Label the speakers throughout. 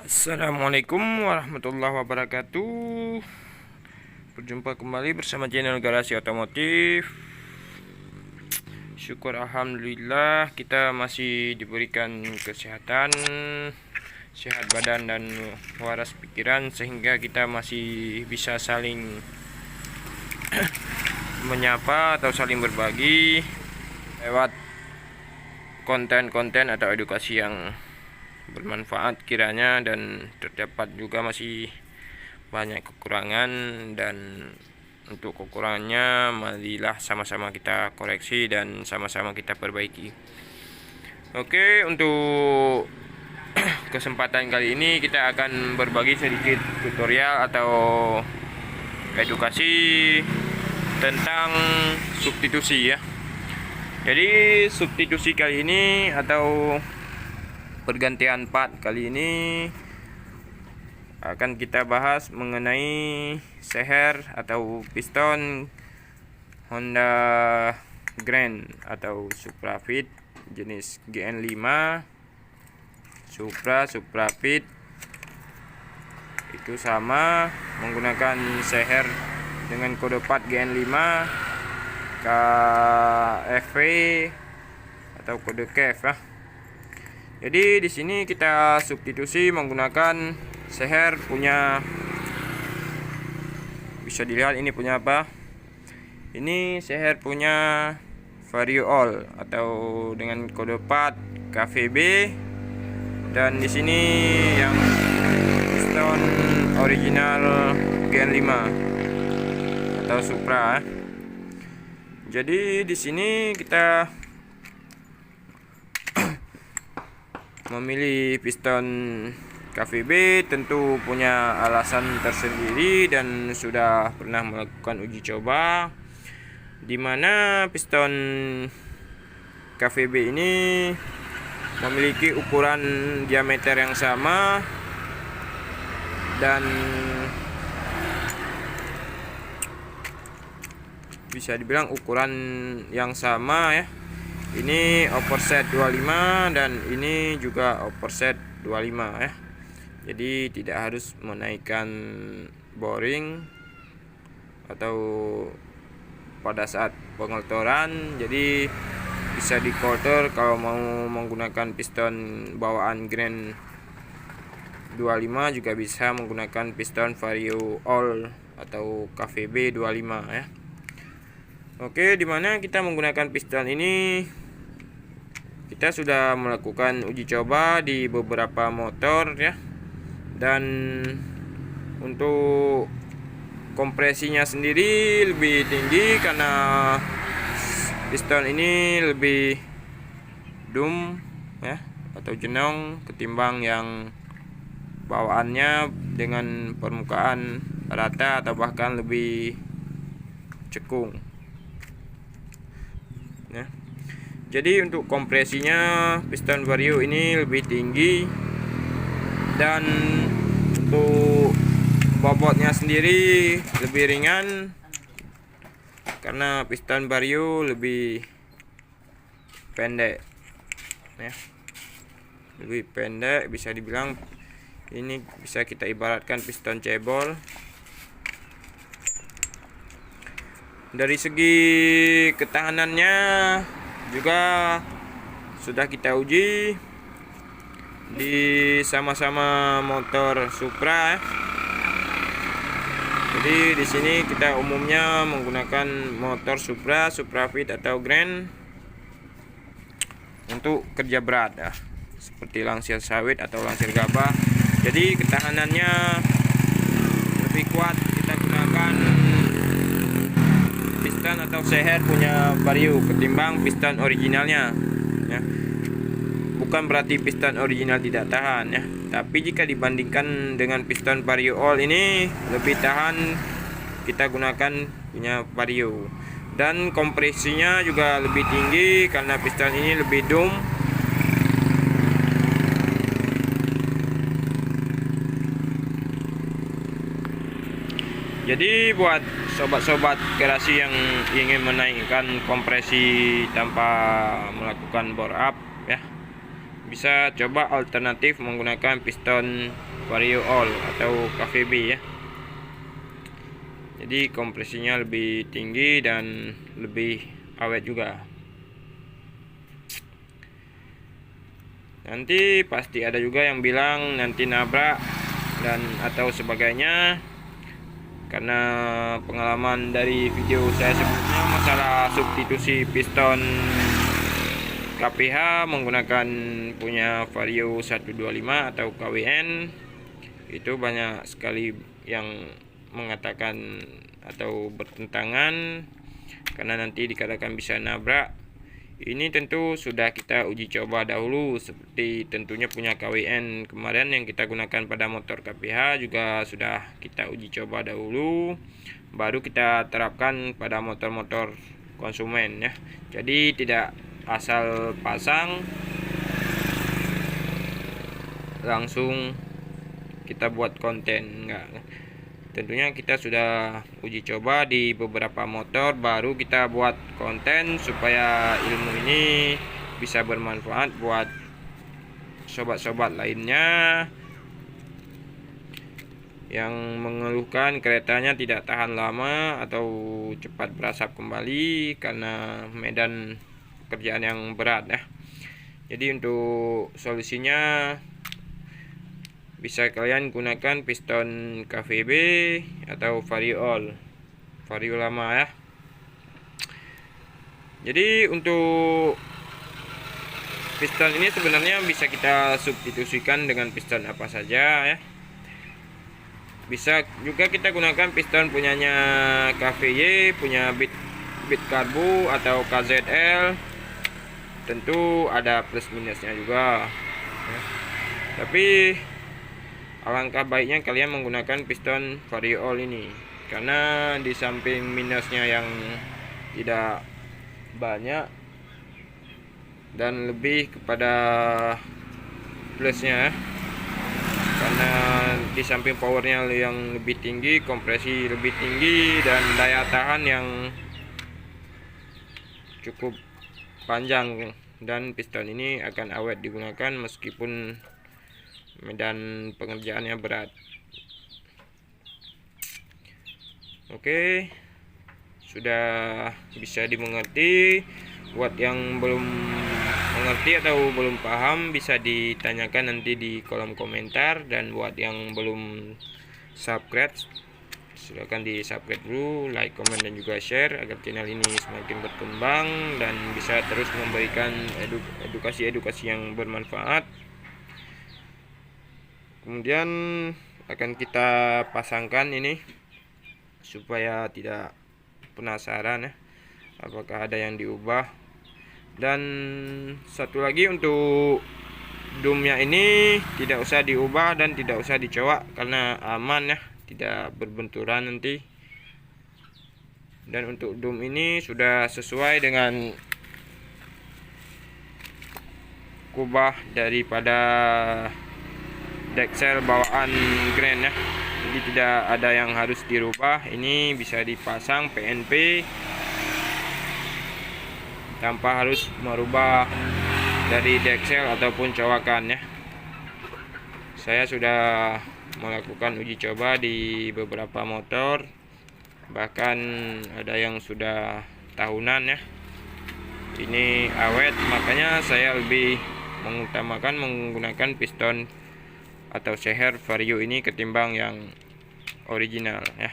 Speaker 1: Assalamualaikum warahmatullahi wabarakatuh. Berjumpa kembali bersama channel Garasi Otomotif. Syukur alhamdulillah kita masih diberikan kesehatan, sehat badan dan waras pikiran, sehingga kita masih bisa saling menyapa atau saling berbagi lewat konten-konten atau edukasi yang bermanfaat kiranya, dan terdapat juga masih banyak kekurangan, dan untuk kekurangannya marilah sama-sama kita koreksi dan sama-sama kita perbaiki. Oke, untuk kesempatan kali ini kita akan berbagi sedikit tutorial atau edukasi tentang substitusi ya. Jadi substitusi kali ini atau pergantian part kali ini akan kita bahas mengenai seher atau piston Honda Grand atau Suprafit jenis GN5 Suprafit. Itu sama menggunakan seher dengan kode part GN5 KFV atau kode KEF ya. Jadi di sini kita substitusi menggunakan seher punya, bisa dilihat ini punya apa? Ini seher punya Vario All atau dengan kode part KVB, dan di sini yang piston original GN5 atau Supra. Jadi di sini kita memilih piston KVB tentu punya alasan tersendiri dan sudah pernah melakukan uji coba, di mana piston KVB ini memiliki ukuran diameter yang sama dan bisa dibilang ukuran yang sama ya. Ini offset 25 dan ini juga offset 25 ya. Jadi tidak harus menaikkan boring atau pada saat pengotoran. Jadi bisa dikolter kalau mau menggunakan piston bawaan Grand 25, juga bisa menggunakan piston Vario All atau KVB 25 ya. Oke, dimana kita menggunakan piston ini, kita sudah melakukan uji coba di beberapa motor ya, dan untuk kompresinya sendiri lebih tinggi karena piston ini lebih dum ya atau jenong ketimbang yang bawaannya dengan permukaan rata atau bahkan lebih cekung ya. Jadi untuk kompresinya piston Vario ini lebih tinggi, dan untuk bobotnya sendiri lebih ringan karena piston Vario lebih pendek ya. Lebih pendek, bisa dibilang ini bisa kita ibaratkan piston cebol. Dari segi ketahanannya juga sudah kita uji di sama-sama motor Supra. Jadi di sini kita umumnya menggunakan motor Suprafit atau Grand untuk kerja berat ya, seperti langsir sawit atau langsir gabah. Jadi ketahanannya lebih kuat. Kita gunakan piston atau seher punya Vario ketimbang piston originalnya ya. Bukan berarti piston original tidak tahan ya, tapi jika dibandingkan dengan piston Vario All ini lebih tahan, kita gunakan punya Vario. Dan kompresinya juga lebih tinggi karena piston ini lebih dum. Jadi buat sobat-sobat garasi yang ingin menaikkan kompresi tanpa melakukan bore up ya, bisa coba alternatif menggunakan piston Vario All atau KVB ya. Jadi kompresinya lebih tinggi dan lebih awet juga. Nanti pasti ada juga yang bilang nanti nabrak dan atau sebagainya, karena pengalaman dari video saya sebelumnya masalah substitusi piston KPH menggunakan punya Vario 125 atau KWN, itu banyak sekali yang mengatakan atau bertentangan karena nanti dikatakan bisa nabrak. Ini tentu sudah kita uji coba dahulu, seperti tentunya punya KWN kemarin yang kita gunakan pada motor KPH juga sudah kita uji coba dahulu, baru kita terapkan pada motor-motor konsumen ya. Jadi tidak asal pasang langsung kita buat konten, enggak. Tentunya kita sudah uji coba di beberapa motor, baru kita buat konten supaya ilmu ini bisa bermanfaat buat sobat-sobat lainnya yang mengeluhkan keretanya tidak tahan lama atau cepat berasap kembali karena medan pekerjaan yang berat ya. Jadi untuk solusinya bisa kalian gunakan piston KVB atau Vario All, Vario lama ya. Jadi untuk piston ini sebenarnya bisa kita substitusikan dengan piston apa saja ya. Bisa juga kita gunakan piston punyanya KVY, punya Bit Carbo atau KZL. Tentu ada plus minusnya juga ya. Tapi alangkah baiknya kalian menggunakan piston Vario All ini, karena di samping minusnya yang tidak banyak dan lebih kepada plusnya, karena di samping powernya yang lebih tinggi, kompresi lebih tinggi, dan daya tahan yang cukup panjang, dan piston ini akan awet digunakan meskipun medan pengerjaannya berat. Oke, sudah bisa dimengerti. Buat yang belum mengerti atau belum paham bisa ditanyakan nanti di kolom komentar, dan buat yang belum subscribe silakan di subscribe dulu, like, komen, dan juga share agar channel ini semakin berkembang dan bisa terus memberikan edukasi-edukasi yang bermanfaat. Kemudian akan kita pasangkan ini supaya tidak penasaran ya apakah ada yang diubah. Dan satu lagi, untuk dumnya ini tidak usah diubah dan tidak usah dicowak karena aman ya, tidak berbenturan nanti. Dan untuk dum ini sudah sesuai dengan kubah daripada deksel bawaan Grand ya. Jadi tidak ada yang harus dirubah. Ini bisa dipasang PNP tanpa harus merubah dari deksel ataupun cowakan ya. Saya sudah melakukan uji coba di beberapa motor, bahkan ada yang sudah tahunan ya. Ini awet, makanya saya lebih mengutamakan menggunakan piston atau seher Vario ini ketimbang yang original ya.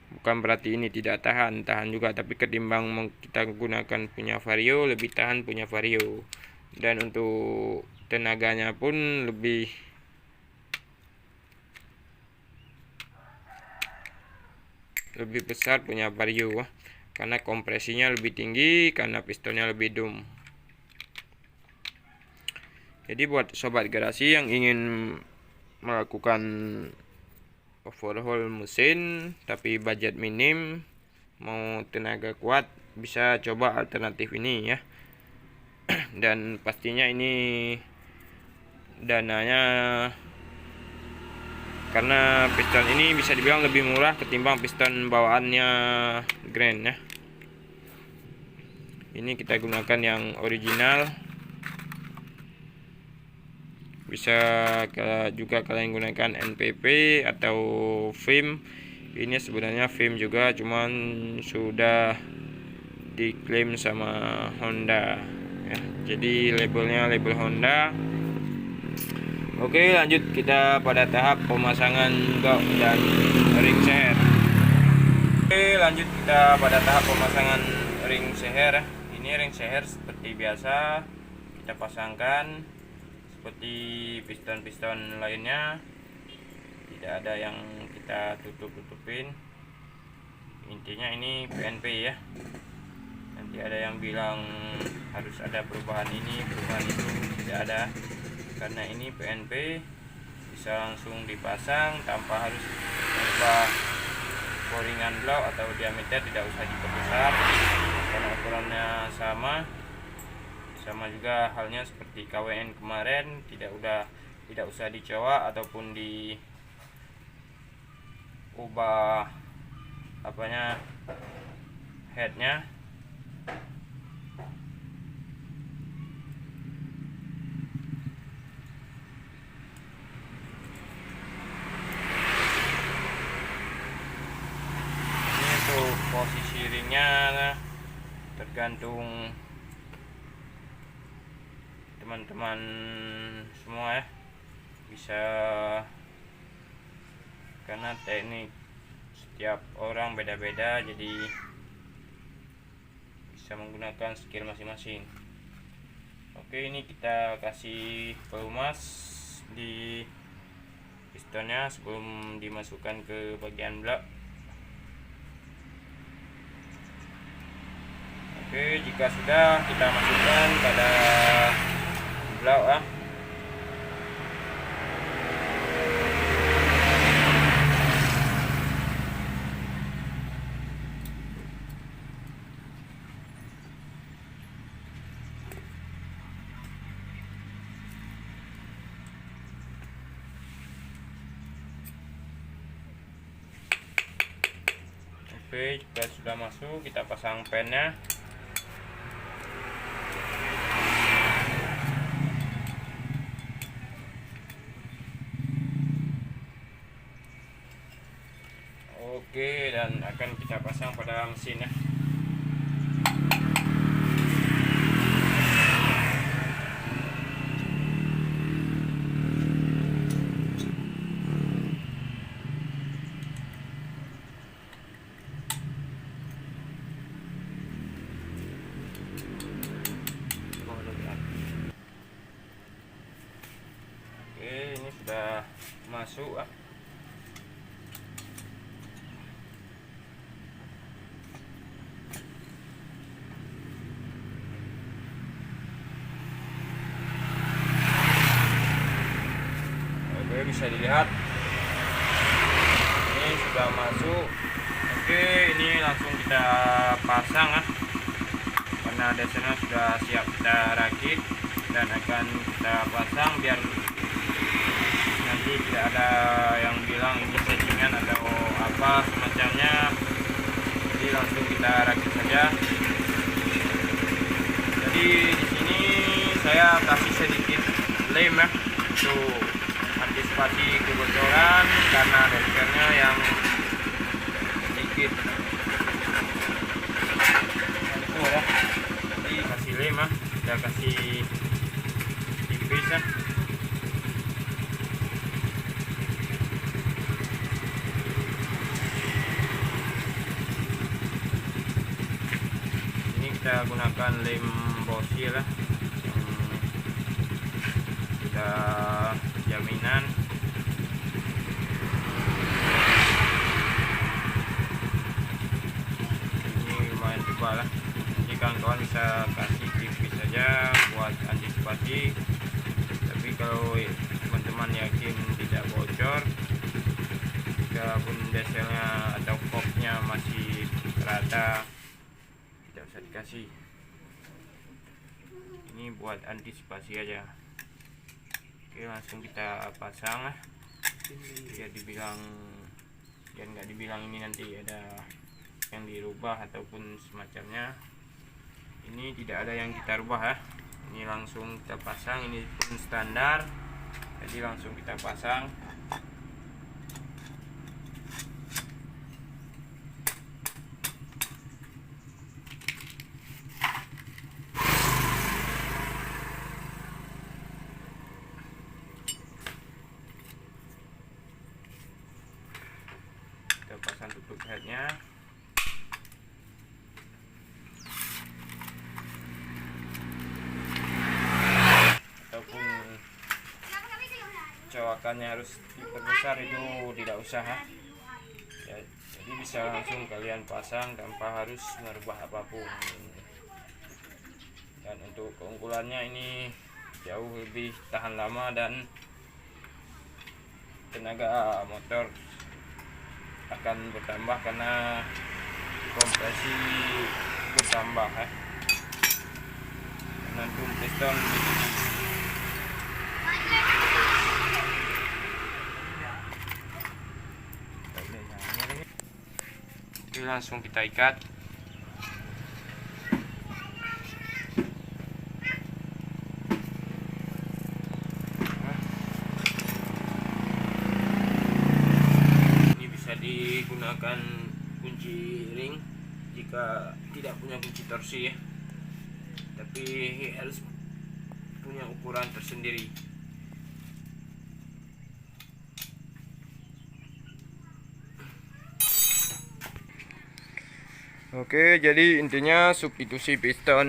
Speaker 1: Bukan berarti ini tidak tahan juga, tapi ketimbang kita gunakan punya Vario, lebih tahan punya Vario. Dan untuk tenaganya pun lebih besar punya Vario karena kompresinya lebih tinggi, karena pistonnya lebih dum. Jadi buat sobat garasi yang ingin melakukan overhaul mesin tapi budget minim, mau tenaga kuat, bisa coba alternatif ini ya. Dan pastinya ini dananya, karena piston ini bisa dibilang lebih murah ketimbang piston bawaannya Grand ya. Ini kita gunakan yang original. Bisa juga kalian gunakan NPP atau VIM. Ini sebenarnya VIM juga, cuman sudah diklaim sama Honda ya. Jadi labelnya label Honda. Oke, lanjut kita pada tahap pemasangan gok dan ring seher. Oke, lanjut kita pada tahap pemasangan ring seher. Ini ring seher seperti biasa kita pasangkan seperti piston-piston lainnya, tidak ada yang kita tutupin. Intinya ini PNP ya. Nanti ada yang bilang harus ada perubahan ini, perubahan itu, tidak ada. Karena ini PNP, bisa langsung dipasang tanpa harus merubah coringan blok atau diameter, tidak usah diperbesar karena ukurannya sama juga halnya seperti KWN kemarin, tidak usah dicowok ataupun diubah headnya. Ini untuk posisi ringnya tergantung teman-teman semua ya, bisa, karena teknik setiap orang beda-beda, jadi bisa menggunakan skill masing-masing. Oke, ini kita kasih pelumas di pistonnya sebelum dimasukkan ke bagian blok. Oke, jika sudah, kita masukkan pada blok ya. Oke, jika sudah masuk, kita pasang pennya. Oke, dan akan kita pasang pada mesinnya. Oke, ini sudah masuk ah. Oke, bisa dilihat ini sudah masuk. Oke, ini langsung kita pasang ah, karena dasarnya sudah siap kita rakit dan akan kita pasang biar nanti tidak ada yang bilang ini settingan atau apa semacamnya. Jadi langsung kita rakit saja. Jadi di sini saya kasih sedikit lem ya, untuk antisipasi kebocoran karena dasarnya yang sedikit itu ya. Jadi kasih lem ya, kita kasih tipis ya. Ini kita gunakan lem Bosil ya, sudah jaminan. Ini lumayan tebal lah, jadi kawan-kawan bisa kasih tipis saja buat antisipasi. Tapi kalau teman-teman yakin tidak bocor, jika pun bezelnya atau kopnya masih rata, tidak usah dikasih. Ini buat antisipasi aja. Oke, langsung kita pasang lah, biar nggak dibilang ini nanti ada yang dirubah ataupun semacamnya. Ini tidak ada yang kita rubah ya, ini langsung kita pasang. Ini pun standar Jadi langsung kita pasang. Kita pasang tutup headnya. Ataupun cowakannya harus diperbesar itu tidak usah ya. Jadi bisa langsung kalian pasang tanpa harus merubah apapun. Dan untuk keunggulannya ini jauh lebih tahan lama dan tenaga motor akan bertambah karena kompresi bertambah karena piston Oke, langsung kita ikat. Ini bisa digunakan kunci ring jika tidak punya kunci torsi ya, tapi harus punya ukuran tersendiri. Oke, jadi intinya substitusi piston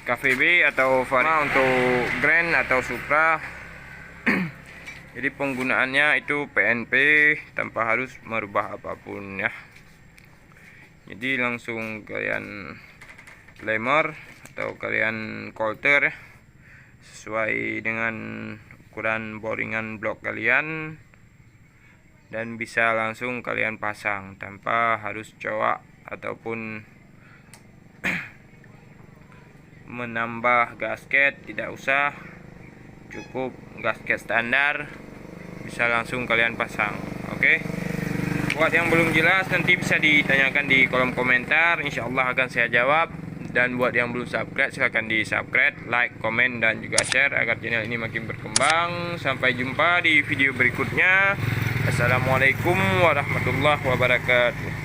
Speaker 1: KVB atau Varma untuk Grand atau Supra. Jadi penggunaannya itu PNP tanpa harus merubah apapun ya. Jadi langsung kalian lemar atau kalian coulter ya, sesuai dengan ukuran boringan blok kalian. Dan bisa langsung kalian pasang tanpa harus cowok ataupun menambah gasket, tidak usah, cukup gasket standar bisa langsung kalian pasang. Oke, buat yang belum jelas nanti bisa ditanyakan di kolom komentar, insya Allah akan saya jawab. Dan buat yang belum subscribe silahkan di subscribe, like, komen, dan juga share agar channel ini makin berkembang. Sampai jumpa di video berikutnya. Assalamualaikum warahmatullahi wabarakatuh.